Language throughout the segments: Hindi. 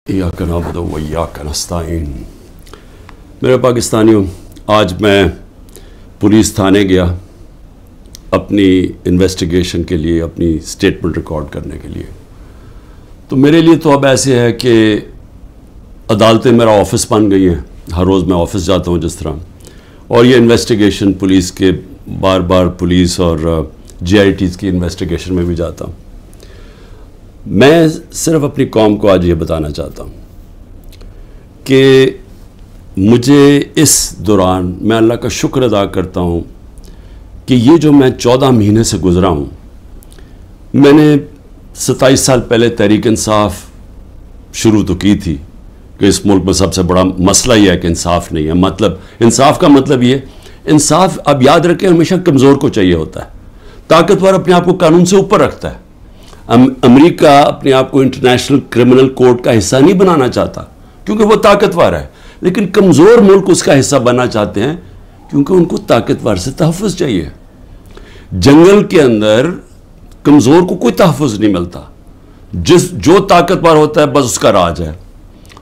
इय्याका नअबुदु व इय्याका नस्तईन। मेरे पाकिस्तानियों, आज मैं पुलिस थाने गया अपनी इन्वेस्टिगेशन के लिए, अपनी स्टेटमेंट रिकॉर्ड करने के लिए। तो मेरे लिए तो अब ऐसे है कि अदालतें मेरा ऑफिस बन गई हैं। हर रोज़ मैं ऑफिस जाता हूँ जिस तरह, और ये इन्वेस्टिगेशन पुलिस के बार बार पुलिस और GITs की इन्वेस्टिगेशन में भी जाता हूँ। मैं सिर्फ अपनी कौम को आज ये बताना चाहता हूँ कि मुझे इस दौरान मैं अल्लाह का शुक्र अदा करता हूँ कि ये जो मैं 14 महीने से गुज़रा हूँ, मैंने 27 साल पहले तहरीक इंसाफ शुरू तो की थी कि इस मुल्क में सबसे बड़ा मसला ये है कि इंसाफ नहीं है। मतलब इंसाफ का मतलब ये, इंसाफ अब याद रखें हमेशा कमज़ोर को चाहिए होता है। ताकतवर अपने आप को कानून से ऊपर रखता है। अमेरिका अपने आप को इंटरनेशनल क्रिमिनल कोर्ट का हिस्सा नहीं बनाना चाहता क्योंकि वो ताकतवर है, लेकिन कमज़ोर मुल्क उसका हिस्सा बनना चाहते हैं क्योंकि उनको ताकतवर से तहफ़्फ़ुज़ चाहिए। जंगल के अंदर कमज़ोर को कोई तहफ़्फ़ुज़ नहीं मिलता, जो ताकतवर होता है बस उसका राज है।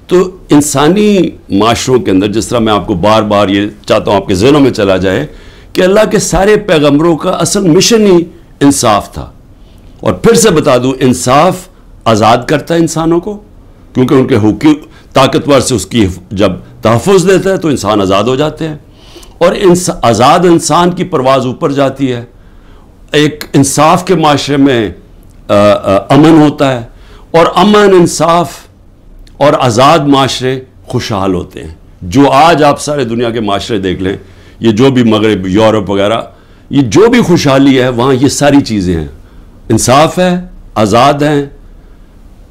तो इंसानी माशरों के अंदर, जिस तरह मैं आपको बार बार ये चाहता हूँ आपके ज़हनों में चला जाए कि अल्लाह के सारे पैगम्बरों का असल मिशन ही इंसाफ था। और फिर से बता दूं, इंसाफ आज़ाद करता है इंसानों को, क्योंकि उनके हुकूक ताकतवर से उसकी जब तहफ़्फ़ुज़ देता है तो इंसान आज़ाद हो जाते हैं, और आज़ाद इंसान की परवाज़ ऊपर जाती है। एक इंसाफ के माशरे में अमन होता है, और अमन, इंसाफ और आज़ाद माशरे खुशहाल होते हैं। जो आज आप सारे दुनिया के माशरे देख लें, ये जो भी मगरब, यूरोप वगैरह, ये जो भी खुशहाली है वहाँ ये सारी चीज़ें हैं। इंसाफ है, आज़ाद हैं,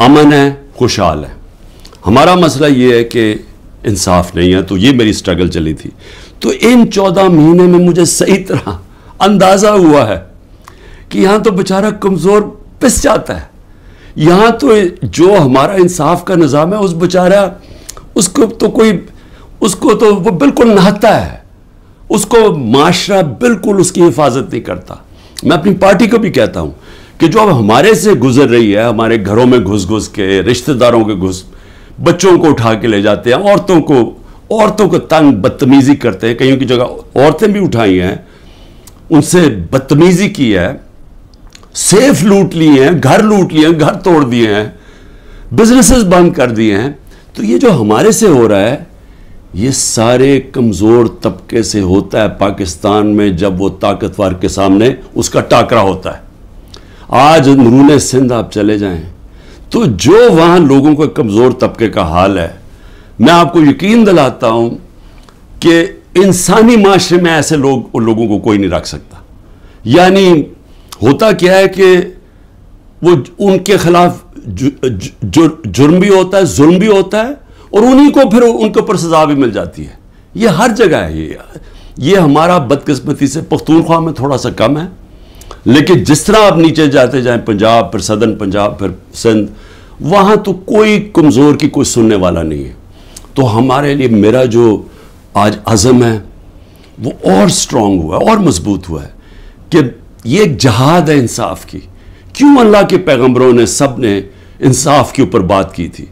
अमन है, खुशहाल है। हमारा मसला ये है कि इंसाफ नहीं है। तो ये मेरी स्ट्रगल चली थी। तो इन 14 महीने में मुझे सही तरह अंदाज़ा हुआ है कि यहाँ तो बेचारा कमज़ोर पिस जाता है। यहाँ तो जो हमारा इंसाफ का निज़ाम है, उस बेचारा उसको तो वो बिल्कुल नहाता है, उसको माशरा बिल्कुल उसकी हिफाजत नहीं करता। मैं अपनी पार्टी को भी कहता हूँ कि जो अब हमारे से गुजर रही है, हमारे घरों में घुस घुस के, रिश्तेदारों के बच्चों को उठा के ले जाते हैं, औरतों को तंग बदतमीजी करते हैं। कईयों की जगह औरतें भी उठाई हैं, उनसे बदतमीजी की है, सेफ लूट लिए हैं, घर लूट लिए हैं, घर तोड़ दिए हैं, बिजनेसेस बंद कर दिए हैं। तो ये जो हमारे से हो रहा है, ये सारे कमज़ोर तबके से होता है पाकिस्तान में, जब वो ताकतवर के सामने उसका टाकरा होता है। आज अंदरूने सिंध आप चले जाएं तो जो वहाँ लोगों के कमज़ोर तबके का हाल है, मैं आपको यकीन दिलाता हूँ कि इंसानी माशरे में ऐसे लोगों को कोई नहीं रख सकता। यानी होता क्या है कि वो उनके खिलाफ जुर्म भी होता है, जुल्म भी होता है, और उन्हीं को फिर उनके ऊपर सजा भी मिल जाती है। ये हर जगह है। ये हमारा बदकिस्मती से पख्तूनख्वा में थोड़ा सा कम है, लेकिन जिस तरह आप नीचे जाते जाएं, पंजाब, फिर सदर्न पंजाब, फिर सिंध, वहाँ तो कोई कमज़ोर की कोई सुनने वाला नहीं है। तो हमारे लिए मेरा जो आज अज़म है वो और स्ट्रॉन्ग हुआ है और मजबूत हुआ है कि ये एक जहाद है इंसाफ की। क्यों अल्लाह के पैगम्बरों ने, सब ने इंसाफ के ऊपर बात की थी?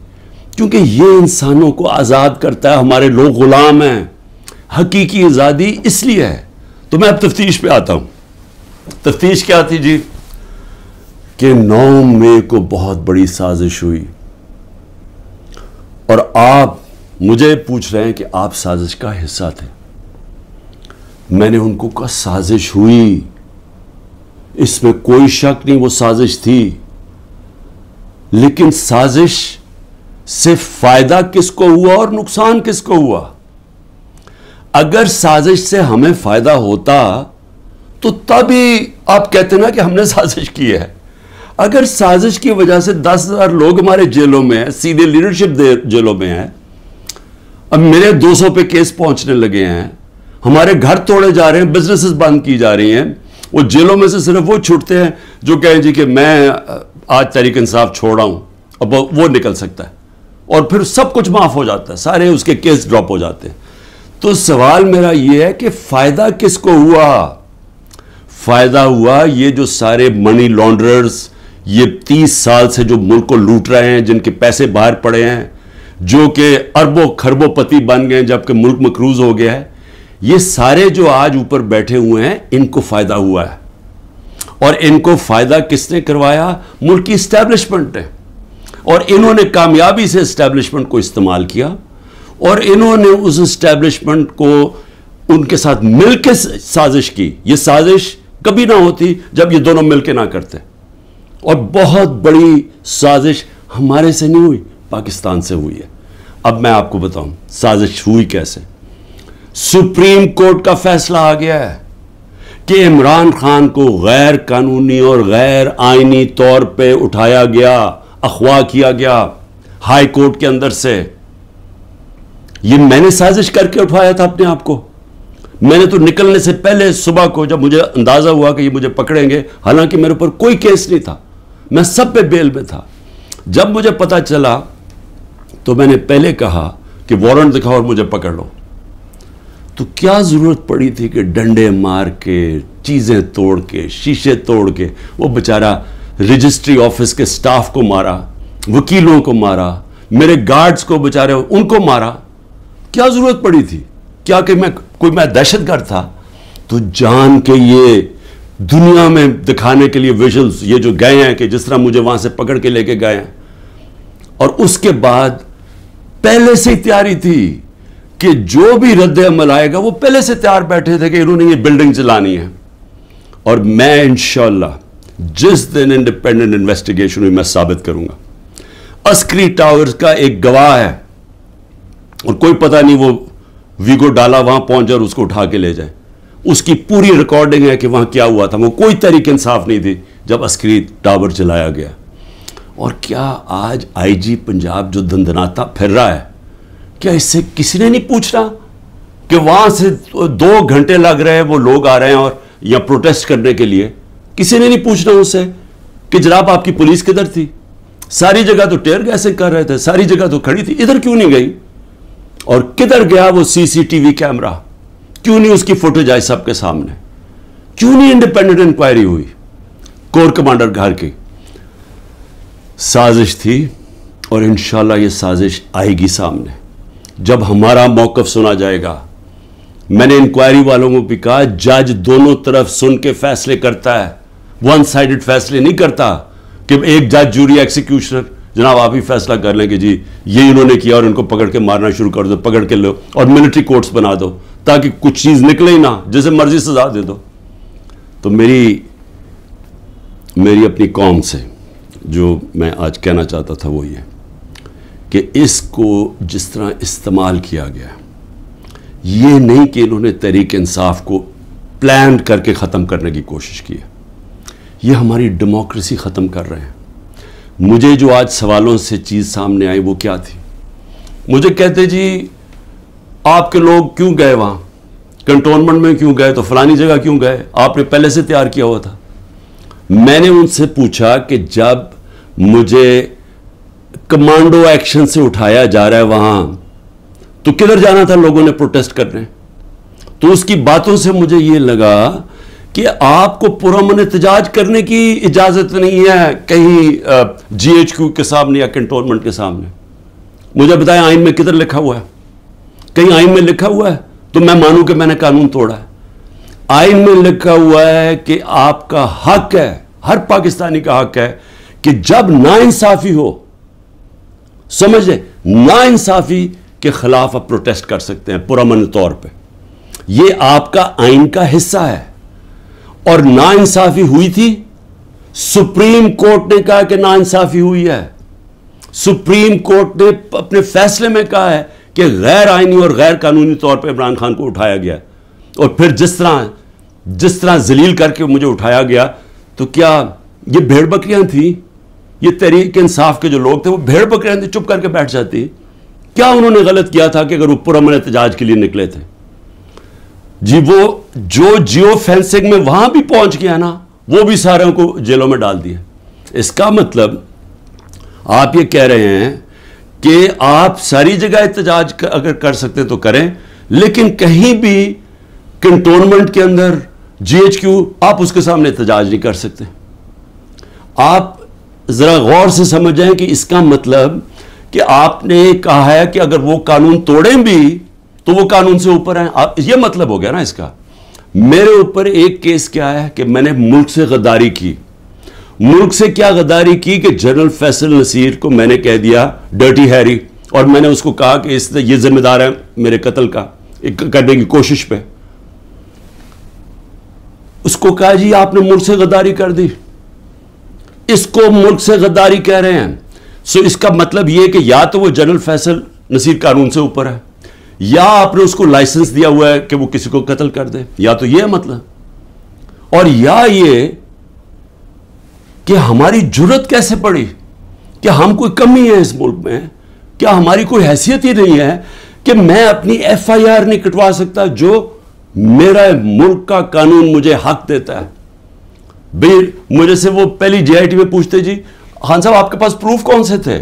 क्योंकि ये इंसानों को आज़ाद करता है। हमारे लोग ग़ुलाम हैं। हकीकी आज़ादी इसलिए है। तो मैं अब तफ्तीश पे आता हूँ। तफ्तीश क्या थी जी? कि 9 मई को बहुत बड़ी साजिश हुई, और आप मुझे पूछ रहे हैं कि आप साजिश का हिस्सा थे। मैंने उनको कहा साजिश हुई, इसमें कोई शक नहीं, वो साजिश थी। लेकिन साजिश से फायदा किसको हुआ और नुकसान किसको हुआ? अगर साजिश से हमें फायदा होता तो तभी आप कहते ना कि हमने साजिश की है। अगर साजिश की वजह से 10,000 लोग हमारे जेलों में हैं, सीधे लीडरशिप जेलों में है, अब मेरे 200 पे केस पहुंचने लगे हैं, हमारे घर तोड़े जा रहे हैं, बिजनेसेस बंद की जा रही हैं, वो जेलों में से सिर्फ वो छूटते हैं जो कहें जी कि मैं आज तहरीक इंसाफ छोड़ रहा हूं, अब वो निकल सकता है, और फिर सब कुछ माफ हो जाता है, सारे उसके केस ड्रॉप हो जाते हैं। तो सवाल मेरा ये है कि फायदा किसको हुआ? फायदा हुआ ये जो सारे मनी लॉन्ड्रर्स, ये 30 साल से जो मुल्क को लूट रहे हैं, जिनके पैसे बाहर पड़े हैं, जो कि अरबों खरबोपति बन गए जबकि मुल्क मकरूज हो गया है, ये सारे जो आज ऊपर बैठे हुए हैं इनको फायदा हुआ है। और इनको फायदा किसने करवाया? मुल्क की एस्टैब्लिशमेंट ने। और इन्होंने कामयाबी से एस्टैब्लिशमेंट को इस्तेमाल किया और इन्होंने उस एस्टैब्लिशमेंट को उनके साथ मिलकर साजिश की। ये साजिश कभी ना होती जब ये दोनों मिलकर ना करते। और बहुत बड़ी साजिश हमारे से नहीं हुई, पाकिस्तान से हुई है। अब मैं आपको बताऊं साजिश हुई कैसे। सुप्रीम कोर्ट का फैसला आ गया है कि इमरान खान को गैर कानूनी और गैर आईनी तौर पे उठाया गया, अगवा किया गया हाई कोर्ट के अंदर से। ये मैंने साजिश करके उठाया था अपने आप को। मैंने तो निकलने से पहले सुबह को जब मुझे अंदाजा हुआ कि ये मुझे पकड़ेंगे, हालांकि मेरे ऊपर कोई केस नहीं था, मैं सब पे बेल में था, जब मुझे पता चला तो मैंने पहले कहा कि वारंट दिखाओ और मुझे पकड़ लो। तो क्या जरूरत पड़ी थी कि डंडे मार के, चीजें तोड़ के, शीशे तोड़ के वो बेचारा रजिस्ट्री ऑफिस के स्टाफ को मारा, वकीलों को मारा, मेरे गार्ड्स को बेचारे उनको मारा। क्या जरूरत पड़ी थी? क्या कि मैं दहशतगर्द था? तो जान के ये दुनिया में दिखाने के लिए विजुअल्स ये जो गए हैं कि जिस तरह मुझे वहां से पकड़ के लेके गए हैं, और उसके बाद पहले से ही तैयारी थी कि जो भी रद्द अमल आएगा वो पहले से तैयार बैठे थे कि इन्होंने ये बिल्डिंग चलानी है। और मैं इंशाल्लाह जिस दिन इंडिपेंडेंट इन्वेस्टिगेशन हुई मैं साबित करूंगा। अस्करी टावर्स का एक गवाह है और कोई पता नहीं वो वीगो डाला वहां पहुंच जाए और उसको उठा के ले जाए। उसकी पूरी रिकॉर्डिंग है कि वहां क्या हुआ था। वो कोई तरीक इंसाफ नहीं थी जब अस्करी टावर चलाया गया। और क्या आज आईजी पंजाब जो दंदनाता फिर रहा है, क्या इससे किसी ने नहीं पूछ रहा कि वहां से 2 घंटे लग रहे हैं, वो लोग आ रहे हैं और या प्रोटेस्ट करने के लिए? किसी ने नहीं पूछना उससे कि जनाब आपकी पुलिस किधर थी? सारी जगह तो टेयर गैसिंग कर रहे थे, सारी जगह तो खड़ी थी, इधर क्यों नहीं गई? और किधर गया वो सीसीटीवी कैमरा? क्यों नहीं उसकी फुटेज आई सबके सामने? क्यों नहीं इंडिपेंडेंट इंक्वायरी हुई? कोर कमांडर घर की साजिश थी और इंशाल्लाह ये साजिश आएगी सामने जब हमारा मौकफ सुना जाएगा। मैंने इंक्वायरी वालों को भी कहा, जज दोनों तरफ सुन के फैसले करता है, वन साइडेड फैसले नहीं करता कि एक जज, जूरी, एक्सिक्यूशनर जनाब आप ही फैसला कर लें कि जी ये इन्होंने किया और इनको पकड़ के मारना शुरू कर दो, पकड़ के लो और मिलिट्री कोर्ट्स बना दो ताकि कुछ चीज निकले ही ना, जैसे मर्जी सजा दे दो। तो मेरी अपनी कौम से जो मैं आज कहना चाहता था वो ये कि इसको जिस तरह इस्तेमाल किया गया, ये नहीं कि इन्होंने तहरीक इंसाफ को प्लान करके ख़त्म करने की कोशिश की है, ये हमारी डेमोक्रेसी ख़त्म कर रहे हैं। मुझे जो आज सवालों से चीज़ सामने आई वो क्या थी? मुझे कहते जी आपके लोग क्यों गए वहाँ, कंटोनमेंट में क्यों गए, तो फलानी जगह क्यों गए, आपने पहले से तैयार किया हुआ था। मैंने उनसे पूछा कि जब मुझे कमांडो एक्शन से उठाया जा रहा है वहां, तो किधर जाना था लोगों ने प्रोटेस्ट करने? तो उसकी बातों से मुझे यह लगा कि आपको पुरअमन एहतजाज करने की इजाजत नहीं है कहीं जीएचक्यू के सामने या कंटोनमेंट के सामने। मुझे बताएं आइन में किधर लिखा हुआ है? कहीं आइन में लिखा हुआ है तो मैं मानूं कि मैंने कानून तोड़ा है। आइन में लिखा हुआ है कि आपका हक है, हर पाकिस्तानी का हक है कि जब नाइंसाफी हो, समझ ले, नाइंसाफी के खिलाफ आप प्रोटेस्ट कर सकते हैं पुरअमन तौर पे। ये आपका आइन का हिस्सा है। और नाइंसाफी हुई थी, सुप्रीम कोर्ट ने कहा कि नाइंसाफी हुई है। सुप्रीम कोर्ट ने अपने फैसले में कहा है कि गैर आईनी और गैर कानूनी तौर पे इमरान खान को उठाया गया। और फिर जिस तरह जलील करके मुझे उठाया गया, तो क्या ये भेड़ बकरियां थी? ये तहरीक इंसाफ के जो लोग थे वो भेड़ बकरियां थी, चुप करके बैठ जाती? क्या उन्होंने गलत किया था कि अगर वो पुरअमन एहतजाज के लिए निकले थे? जी वो जो जियो फेंसिंग में वहां भी पहुंच गया ना, वो भी सारों को जेलों में डाल दिया। इसका मतलब आप ये कह रहे हैं कि आप सारी जगह एहतजाज अगर कर सकते तो करें, लेकिन कहीं भी कंटोनमेंट के अंदर जीएचक्यू आप उसके सामने एहतजाज नहीं कर सकते। आप जरा गौर से समझ जाएं कि इसका मतलब कि आपने कहा है कि अगर वो कानून तोड़ें भी तो वो कानून से ऊपर हैं। ये मतलब हो गया ना इसका। मेरे ऊपर एक केस क्या है कि मैंने मुल्क से गद्दारी की। मुल्क से क्या गद्दारी की कि जनरल फैसल नसीर को मैंने कह दिया डर्टी हैरी, और मैंने उसको कहा कि ये जिम्मेदार है मेरे कत्ल का करने की कोशिश पे। उसको कहा जी आपने मुल्क से गद्दारी कर दी, इसको मुल्क से गद्दारी कह रहे हैं। सो इसका मतलब यह कि या तो वो जनरल फैसल नसीर कानून से ऊपर है, या आपने उसको लाइसेंस दिया हुआ है कि वो किसी को कत्ल कर दे, या तो यह मतलब, और या ये कि हमारी जुर्रत कैसे पड़ी, कि हम कोई कमी है इस मुल्क में, क्या हमारी कोई हैसियत ही नहीं है कि मैं अपनी FIR नहीं कटवा सकता जो मेरा मुल्क का कानून मुझे हक देता है। भाई मुझे से वो पहली JIT में पूछते जी खान साहब आपके पास प्रूफ कौन से थे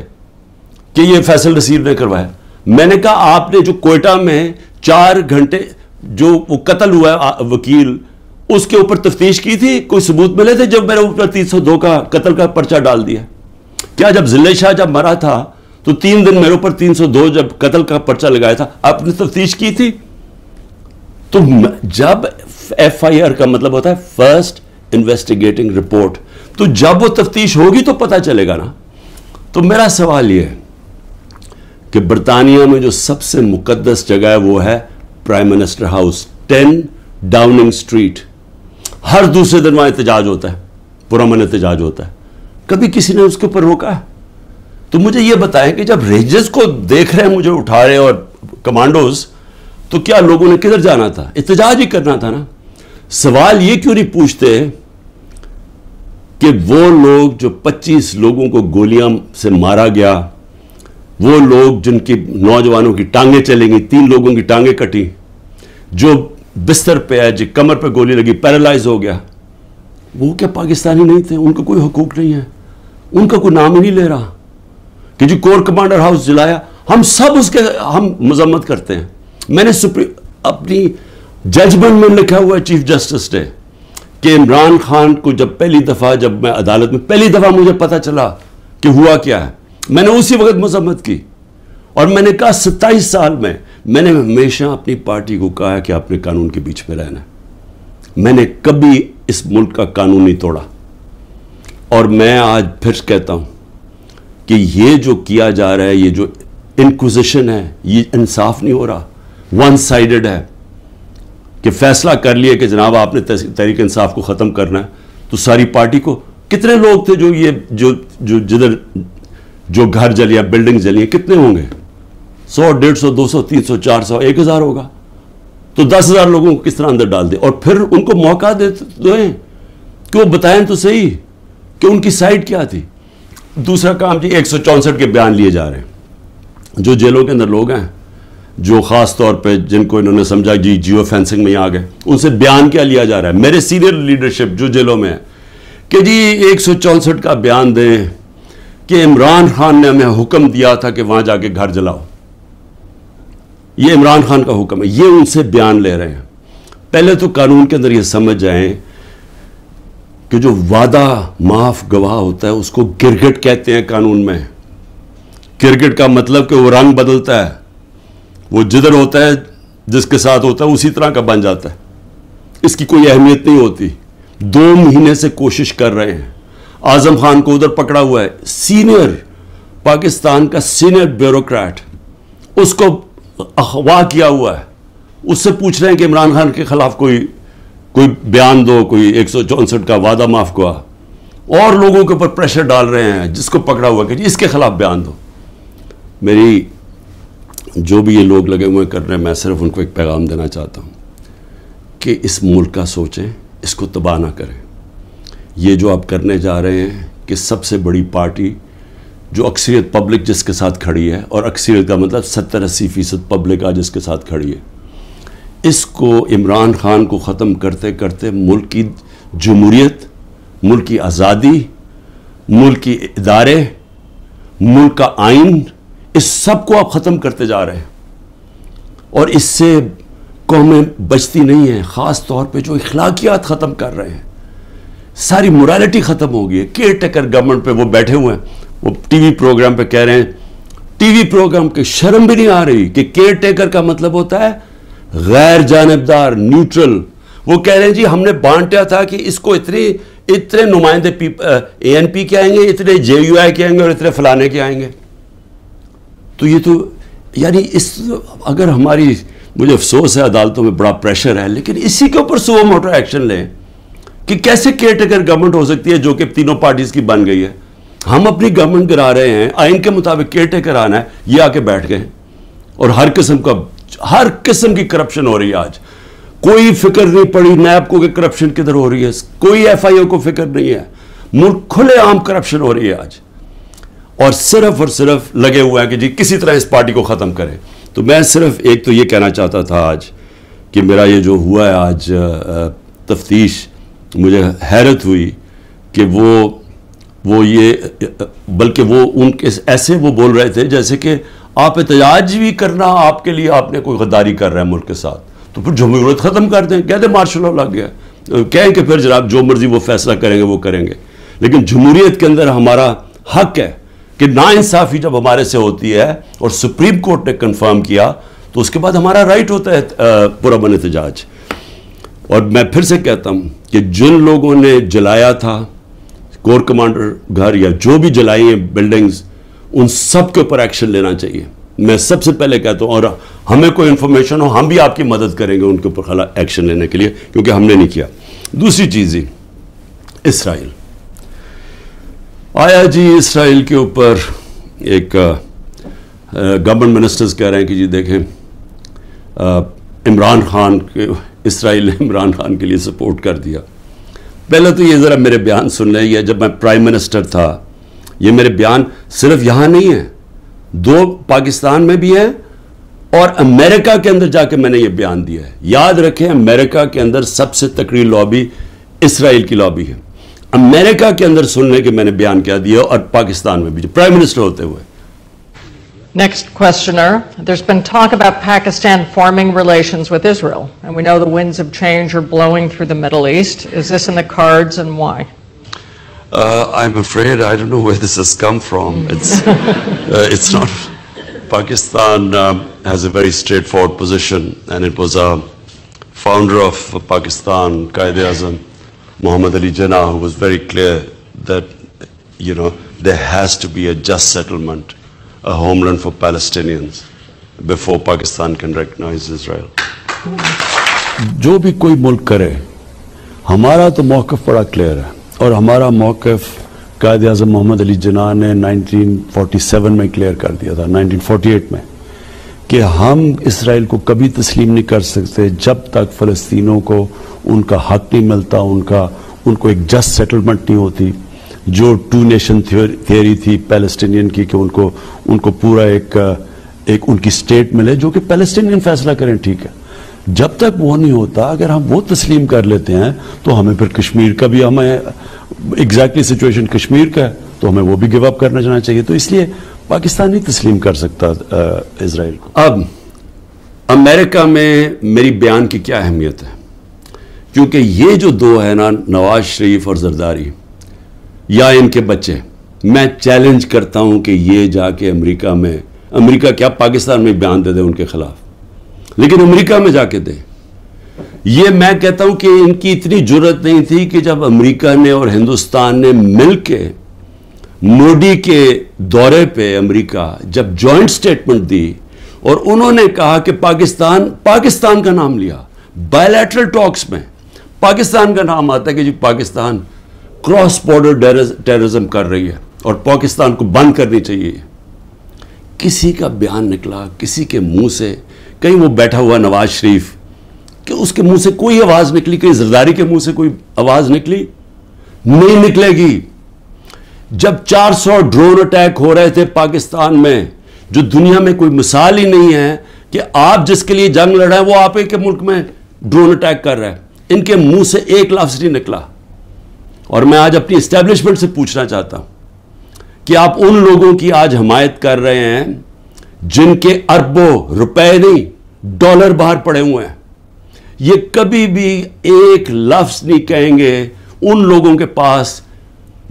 कि ये फैसल नसीर ने करवाया। मैंने कहा आपने जो कोयटा में 4 घंटे जो वो कत्ल हुआ वकील, उसके ऊपर तफ्तीश की थी, कोई सबूत मिले थे जब मेरे ऊपर 302 का कत्ल का पर्चा डाल दिया? क्या जब जिले शाह जब मरा था तो 3 दिन मेरे ऊपर 302 जब कत्ल का पर्चा लगाया था, आपने तफ्तीश की थी? तो जब FIR का मतलब होता है फर्स्ट इन्वेस्टिगेटिंग रिपोर्ट, तो जब वो तफ्तीश होगी तो पता चलेगा ना। तो मेरा सवाल यह है कि बरतानिया में जो सबसे मुकद्दस जगह है वो है prime minister house, 10 Downing Street. हर दूसरे दिन वहां एहतजाज होता है, पुरअमन एहतजाज होता है, कभी किसी ने उसके ऊपर रोका है? तो मुझे यह बताएं कि जब रेंजर्स को देख रहे हैं मुझे उठा रहे और कमांडोज, तो क्या लोगों ने किधर जाना था? एहतजाज ही करना था ना। सवाल यह क्यों नहीं पूछते कि वो लोग जो 25 लोगों को गोलियां से मारा गया, वो लोग जिनकी नौजवानों की टांगें चलेंगी, 3 लोगों की टांगें कटी, जो बिस्तर पे है, जो कमर पे गोली लगी पैरालाइज हो गया, वो क्या पाकिस्तानी नहीं थे? उनका कोई हुकूक नहीं है, उनका कोई नाम ही नहीं ले रहा कि जी कोर कमांडर हाउस जलाया। हम सब उसके हम मजम्मत करते हैं। मैंने अपनी जजमेंट में लिखा हुआ है चीफ जस्टिस ने कि इमरान खान को जब पहली दफा, जब मैं अदालत में पहली दफा मुझे पता चला कि हुआ क्या है, मैंने उसी वक्त मजम्मत की और मैंने कहा 27 साल में मैंने हमेशा अपनी पार्टी को कहा है कि आपने कानून के बीच में रहना है। मैंने कभी इस मुल्क का कानून नहीं तोड़ा, और मैं आज फिर कहता हूं कि ये जो किया जा रहा है, ये जो इंक्विजिशन है, ये इंसाफ नहीं हो रहा, वन साइडेड है कि फैसला कर लिया कि जनाब आपने तहरीक इंसाफ को ख़त्म करना है, तो सारी पार्टी को, कितने लोग थे जो ये जो जिधर जो घर जलिया, बिल्डिंग जली, कितने होंगे? 100, 150, 200, 300, 400, 1000 होगा। तो 10,000 लोगों को किस तरह अंदर डाल दे और फिर उनको मौका दे दें कि वो बताएं तो सही कि उनकी साइड क्या थी। दूसरा काम जी 164 के बयान लिए जा रहे हैं। जो जेलों के अंदर लोग हैं, जो ख़ास तौर पे जिनको इन्होंने समझा जी जियो फेंसिंग में आ गए, उनसे बयान क्या लिया जा रहा है? मेरे सीनियर लीडरशिप जो जेलों में है कि जी 164 का बयान दें कि इमरान खान ने हमें हुक्म दिया था कि वहां जाके घर जलाओ, ये इमरान खान का हुक्म है। ये उनसे बयान ले रहे हैं। पहले तो कानून के अंदर ये समझ जाएं कि जो वादा माफ गवाह होता है उसको गिरगिट कहते हैं कानून में। गिरगिट का मतलब कि वो रंग बदलता है, वो जिधर होता है जिसके साथ होता है उसी तरह का बन जाता है, इसकी कोई अहमियत नहीं होती। 2 महीने से कोशिश कर रहे हैं। आजम खान को उधर पकड़ा हुआ है, सीनियर पाकिस्तान का सीनियर ब्यूरोक्रेट, उसको अगवा किया हुआ है। उससे पूछ रहे हैं कि इमरान खान के खिलाफ कोई बयान दो, कोई 164 का वादा माफ हुआ, और लोगों के ऊपर प्रेशर डाल रहे हैं जिसको पकड़ा हुआ कि इसके खिलाफ बयान दो। मेरी जो भी ये लोग लगे हुए कर रहे हैं, मैं सिर्फ उनको एक पैगाम देना चाहता हूँ कि इस मुल्क का सोचें, इसको तबाह ना करें। ये जो आप करने जा रहे हैं कि सबसे बड़ी पार्टी जो अक्सरियत पब्लिक जिसके साथ खड़ी है, और अक्सरियत का मतलब 70-80% पब्लिक आज जिसके साथ खड़ी है, इसको इमरान खान को ख़त्म करते करते मुल्क की जमहूरियत, मुल्क की आज़ादी, मुल्क की इदारे, मुल्क का आइन, इस सब को आप ख़त्म करते जा रहे हैं। और इससे कौमें बचती नहीं हैं, ख़ास तौर पे जो इखलाकियात ख़त्म कर रहे हैं, सारी मोरालिटी ख़त्म हो गई है। केयर टेकर गवर्नमेंट पे वो बैठे हुए हैं, वो टीवी प्रोग्राम पे कह रहे हैं टीवी प्रोग्राम की शर्म भी नहीं आ रही कि केयर टेकर का मतलब होता है गैर जानिबदार, न्यूट्रल। वो कह रहे हैं जी हमने बांटा था कि इसको इतने नुमाइंदे ANP के आएंगे, इतने JUI के आएंगे और इतने फलाने के आएंगे। तो ये तो यानी अगर हमारी, मुझे अफसोस है अदालतों में बड़ा प्रेशर है, लेकिन इसी के ऊपर सुओ मोटो एक्शन लें कि कैसे केयर टेकर गवर्नमेंट हो सकती है जो कि तीनों पार्टीज की बन गई है। हम अपनी गवर्नमेंट गिरा रहे हैं, आइन के मुताबिक केयर टेकर आना है, ये आके बैठ गए और हर किस्म की करप्शन हो रही है। आज कोई फिक्र नहीं पड़ी नैपको के करप्शन किधर हो रही है, कोई FIO को फिक्र नहीं है, मुल्क खुलेआम करप्शन हो रही है आज, और सिर्फ लगे हुए हैं कि जी किसी तरह इस पार्टी को ख़त्म करें। तो मैं सिर्फ एक तो ये कहना चाहता था आज कि मेरा ये जो हुआ है आज तफ्तीश, मुझे हैरत हुई कि वो ये, बल्कि वो उनके ऐसे वो बोल रहे थे जैसे कि आप एहतजाज भी करना आपके लिए आपने कोई गद्दारी कर रहा है मुल्क के साथ, तो फिर जमहूरियत ख़त्म कर दें, कह दें मार्शल लॉ लग गया, कहें कि फिर जनाब जो मर्जी वो फैसला करेंगे वो करेंगे। लेकिन जमहूरियत के अंदर हमारा हक है कि नाइंसाफ़ी जब हमारे से होती है और सुप्रीम कोर्ट ने कंफर्म किया तो उसके बाद हमारा राइट होता है पुरअमन एहतजाज। और मैं फिर से कहता हूँ कि जिन लोगों ने जलाया था कोर कमांडर घर या जो भी जलाई हैं बिल्डिंग्स, उन सब के ऊपर एक्शन लेना चाहिए। मैं सबसे पहले कहता हूँ, और हमें कोई इन्फॉर्मेशन हो हम भी आपकी मदद करेंगे उनके ऊपर एक्शन लेने के लिए, क्योंकि हमने नहीं किया। दूसरी चीज़ ही इसराइल आया जी, इसराइल के ऊपर एक गवर्नमेंट मिनिस्टर्स कह रहे हैं कि जी देखें इमरान खान के, इसराइल ने इमरान खान के लिए सपोर्ट कर दिया। पहले तो ये ज़रा मेरे बयान सुन लें, ये जब मैं प्राइम मिनिस्टर था, ये मेरे बयान सिर्फ यहाँ नहीं है, 2 पाकिस्तान में भी है और अमेरिका के अंदर जाके मैंने ये बयान दिया है। याद रखें अमेरिका के अंदर सबसे तकड़ी लॉबी इसराइल की लॉबी है। अमेरिका के अंदर सुनने के मैंने बयान क्या दिया, और पाकिस्तान में भी प्राइम मिनिस्टर होते हुए। Next questioner. There's been talk about Pakistan forming relations with Israel, and we know the winds of change are blowing through the Middle East. Is this in the cards, and why? I'm afraid I don't know where this has come from. It's not. Pakistan has a very straightforward position, and it was a founder of Pakistan, Quaid-e-Azam, Muhammad Ali Jinnah, who was very clear that, there has to be a just settlement, a homeland for Palestinians before Pakistan can recognize Israel. जो भी कोई मुल्क करे, हमारा तो मौक़िफ़ बड़ा क्लियर है, और हमारा मौक़िफ़ क़ायद-ए-आज़म मोहम्मद अली जिन्ना ने 1947 में क्लियर कर दिया था, 1948 में, कि हम इसराइल को कभी तस्लीम नहीं कर सकते जब तक फ़लस्तीनों को उनका हक नहीं मिलता, उनको एक जस्ट सेटलमेंट नहीं होती, जो 2 नेशन थियोरी थी पैलेस्टीनियन की, कि उनको पूरा एक उनकी स्टेट मिले जो कि पैलेस्टीनियन फैसला करें, ठीक है। जब तक वो नहीं होता, अगर हम वो तस्लीम कर लेते हैं तो हमें फिर कश्मीर का भी, हमें एग्जैक्टली सिचुएशन कश्मीर का है तो हमें वो भी गिव अप करना जाना चाहिए। तो इसलिए पाकिस्तान नहीं तस्लीम कर सकता इसराइल को। अब अमेरिका में मेरी बयान की क्या अहमियत है, क्योंकि ये जो 2 है ना, नवाज शरीफ और जरदारी या इनके बच्चे, मैं चैलेंज करता हूं कि ये जाके अमेरिका क्या पाकिस्तान में बयान दे दे उनके खिलाफ, लेकिन अमेरिका में जाके दे। ये मैं कहता हूं कि इनकी इतनी जुर्रत नहीं थी कि जब अमेरिका ने और हिंदुस्तान ने मिलके मोदी के दौरे पे अमेरिका जब जॉइंट स्टेटमेंट दी और उन्होंने कहा कि पाकिस्तान का नाम लिया, बायलैटरल टॉक्स में पाकिस्तान का नाम आता है कि जी पाकिस्तान क्रॉस बॉर्डर टेररिज्म कर रही है और पाकिस्तान को बंद करनी चाहिए। किसी का बयान निकला किसी के मुंह से, कहीं वो बैठा हुआ नवाज शरीफ, कि उसके मुंह से कोई आवाज निकली, कहीं जरदारी के मुंह से कोई आवाज निकली? नहीं निकलेगी। जब 400 ड्रोन अटैक हो रहे थे पाकिस्तान में, जो दुनिया में कोई मिसाल ही नहीं है कि आप जिसके लिए जंग लड़ रहे हैं वो आप के मुल्क में ड्रोन अटैक कर रहा है, इनके मुंह से एक लफ्ज नहीं निकला। और मैं आज अपनी एस्टेब्लिशमेंट से पूछना चाहता हूं कि आप उन लोगों की आज हमायत कर रहे हैं जिनके अरबों रुपए नहीं डॉलर बाहर पड़े हुए हैं। ये कभी भी एक लफ्ज नहीं कहेंगे उन लोगों के पास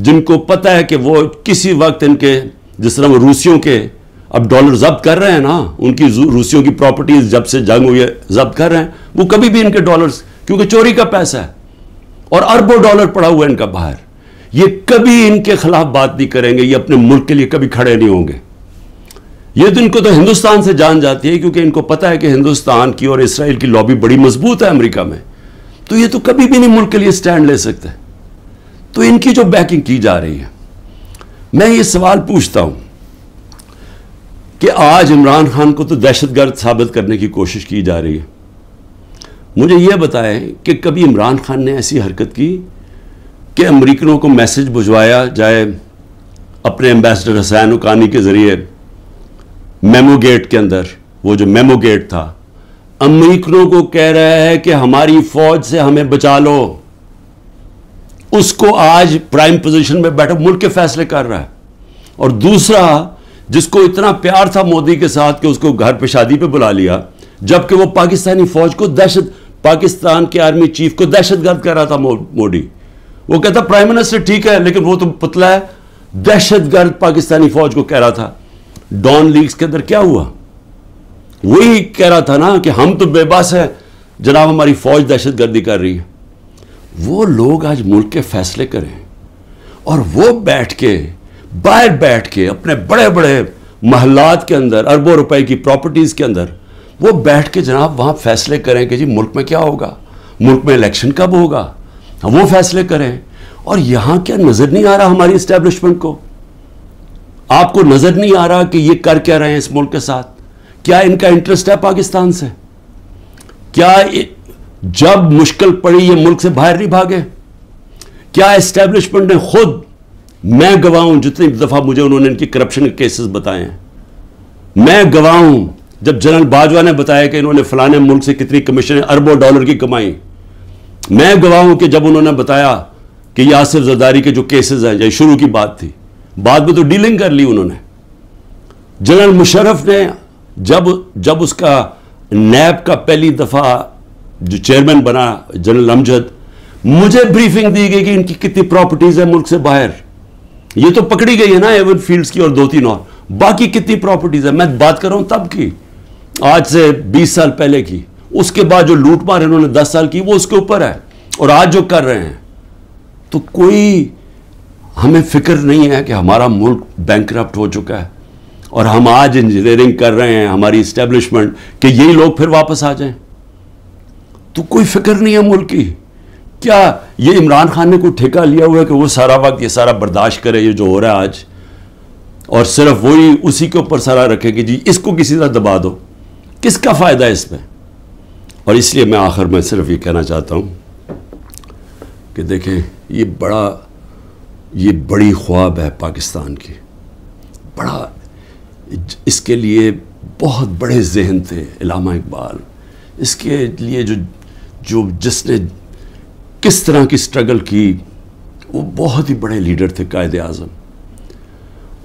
जिनको पता है कि वो किसी वक्त इनके, जिस तरह वो रूसियों के अब डॉलर जब्त कर रहे हैं ना, उनकी रूसियों की प्रॉपर्टीज जब से जंग हुई है जब्त कर रहे हैं, वो कभी भी इनके डॉलर्स, क्योंकि चोरी का पैसा है और अरबों डॉलर पड़ा हुआ है इनका बाहर, ये कभी इनके खिलाफ बात नहीं करेंगे, ये अपने मुल्क के लिए कभी खड़े नहीं होंगे। ये तो इनको तो हिंदुस्तान से जान जाती है, क्योंकि इनको पता है कि हिंदुस्तान की और इसराइल की लॉबी बड़ी मजबूत है अमेरिका में, तो ये तो कभी भी नहीं मुल्क के लिए स्टैंड ले सकते। तो इनकी जो बैकिंग की जा रही है, मैं ये सवाल पूछता हूं कि आज इमरान खान को तो दहशतगर्द साबित करने की कोशिश की जा रही है। मुझे यह बताएं कि कभी इमरान खान ने ऐसी हरकत की कि अमेरिकनों को मैसेज भिजवाया जाए अपने एम्बेसडर हुसैन हुक्कानी के जरिए मेमो गेट के अंदर, वो जो मेमो गेट था, अमेरिकनों को कह रहा है कि हमारी फौज से हमें बचा लो, उसको आज प्राइम पोजीशन में बैठा मुल्क के फैसले कर रहा है। और दूसरा, जिसको इतना प्यार था मोदी के साथ कि उसको घर पे शादी पे बुला लिया, जबकि वो पाकिस्तानी फौज को पाकिस्तान के आर्मी चीफ को दहशतगर्द कर रहा था मोदी। वो कहता प्राइम मिनिस्टर ठीक है, लेकिन वो तो पुतला है, दहशतगर्द पाकिस्तानी फौज को कह रहा था। डॉन लीक्स के अंदर क्या हुआ? वही कह रहा था ना कि हम तो बेबस है जनाब, हमारी फौज दहशतगर्दी कर रही है। वो लोग आज मुल्क के फैसले करें और वो बैठ के बाहर बैठ के अपने बड़े बड़े महल्लात के अंदर, अरबों रुपए की प्रॉपर्टीज के अंदर वो बैठ के जनाब वहां फैसले करें कि जी मुल्क में क्या होगा, मुल्क में इलेक्शन कब होगा, वो फैसले करें। और यहां क्या नजर नहीं आ रहा हमारी इस्टेब्लिशमेंट को? आपको नजर नहीं आ रहा कि ये कर क्या रहे हैं इस मुल्क के साथ? क्या इनका इंटरेस्ट है पाकिस्तान से? क्या जब मुश्किल पड़ी ये मुल्क से बाहर नहीं भागे? क्या एस्टेब्लिशमेंट ने खुद, मैं गवाह हूं जितनी दफा मुझे उन्होंने इनकी करप्शन के केसेस बताए हैं, मैं गवाह हूं जब जनरल बाजवा ने बताया कि इन्होंने फलाने मुल्क से कितनी कमीशन अरबों डॉलर की कमाई, मैं गवाह हूं कि जब उन्होंने बताया कि यासिर जरदारी के जो केसेस हैं, ये शुरू की बात थी, बाद में तो डीलिंग कर ली उन्होंने। जनरल मुशर्रफ ने जब उसका नैब का पहली दफा जो चेयरमैन बना जनरल अमजद, मुझे ब्रीफिंग दी गई कि इनकी कितनी प्रॉपर्टीज है मुल्क से बाहर। ये तो पकड़ी गई है ना एवन फील्ड्स की और 2-3 और, बाकी कितनी प्रॉपर्टीज है मैं बात कर रहा हूं तब की, आज से 20 साल पहले की। उसके बाद जो लूटमार इन्होंने 10 साल की वो उसके ऊपर है, और आज जो कर रहे हैं, तो कोई हमें फिक्र नहीं है कि हमारा मुल्क बैंकरप्ट हो चुका है और हम आज इंजीनियरिंग कर रहे हैं हमारी इस्टेब्लिशमेंट कि यही लोग फिर वापस आ जाएं, तो कोई फिक्र नहीं है मुल्क की। क्या ये इमरान खान ने कोई ठेका लिया हुआ है कि वो सारा वक्त ये सारा बर्दाश्त करे ये जो हो रहा है आज, और सिर्फ वही उसी के ऊपर सारा रखे कि जी इसको किसी तरह दबा दो? किसका फायदा है इसमें? और इसलिए मैं आखिर में सिर्फ ये कहना चाहता हूं कि देखें, ये बड़ी ख्वाब है पाकिस्तान की, बड़ा, इसके लिए बहुत बड़े जहन थे इलामा इकबाल, इसके लिए जिसने किस तरह की स्ट्रगल की, वो बहुत ही बड़े लीडर थे, कायद आज़म।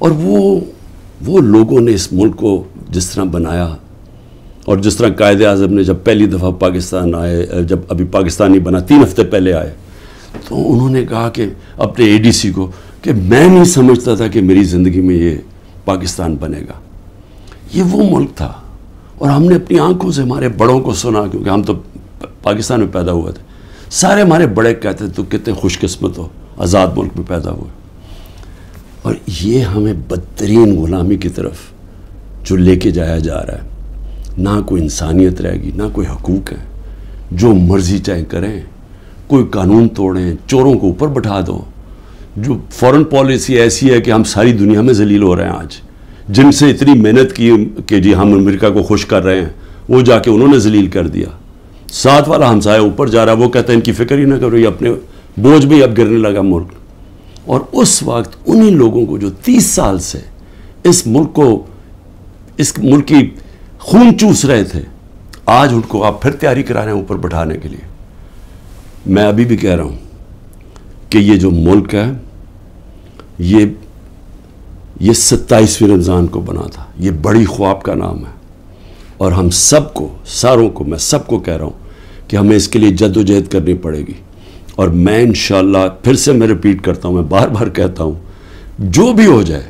और वो लोगों ने इस मुल्क को जिस तरह बनाया, और जिस तरह कायद आज़म ने जब पहली दफ़ा पाकिस्तान आए, जब अभी पाकिस्तान नहीं बना 3 हफ्ते पहले आए, तो उन्होंने कहा कि अपने एडीसी को कि मैं नहीं समझता था कि मेरी ज़िंदगी में ये पाकिस्तान बनेगा। ये वो मुल्क था, और हमने अपनी आंखों से हमारे बड़ों को सुना, क्योंकि हम तो पाकिस्तान में पैदा हुए थे, सारे हमारे बड़े कहते तो कितने खुशकिस्मत हो, आज़ाद मुल्क में पैदा हुए। और ये हमें बदतरीन गुलामी की तरफ जो लेके जाया जा रहा है, ना कोई इंसानियत रहेगी, ना कोई हकूक़ है, जो मर्जी चाहे करें, कोई कानून तोड़ें, चोरों को ऊपर बैठा दो। जो फॉरेन पॉलिसी ऐसी है कि हम सारी दुनिया में जलील हो रहे हैं आज, जिनसे इतनी मेहनत की कि जी हम अमेरिका को खुश कर रहे हैं, वो जाके उन्होंने जलील कर दिया। साथ वाला हमसाया ऊपर जा रहा है, वो कहता है इनकी फिक्र ही ना करो, ये अपने बोझ भी अब गिरने लगा मुल्क। और उस वक्त उन्हीं लोगों को जो 30 साल से इस मुल्क की खून चूस रहे थे, आज उनको आप फिर तैयारी करा रहे हैं ऊपर बैठाने के लिए। मैं अभी भी कह रहा हूं कि ये जो मुल्क है, ये 27वीं रमज़ान को बना था, ये बड़ी ख्वाब का नाम है, और हम सबको, सारों को, मैं सबको कह रहा हूं कि हमें इसके लिए जद्दोजहद करनी पड़ेगी। और मैं इंशाअल्लाह, फिर से मैं रिपीट करता हूं, मैं बार बार कहता हूं, जो भी हो जाए,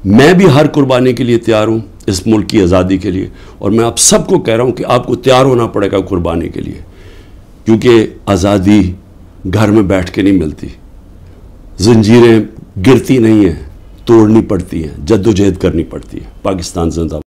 मैं भी हर कुर्बानी के लिए तैयार हूं, इस मुल्क की आज़ादी के लिए। और मैं आप सबको कह रहा हूँ कि आपको तैयार होना पड़ेगा कुर्बानी के लिए, क्योंकि आज़ादी घर में बैठ के नहीं मिलती, जंजीरें गिरती नहीं हैं, तोड़नी पड़ती हैं, जद्दोजहद करनी पड़ती है। पाकिस्तान जिंदाबाद।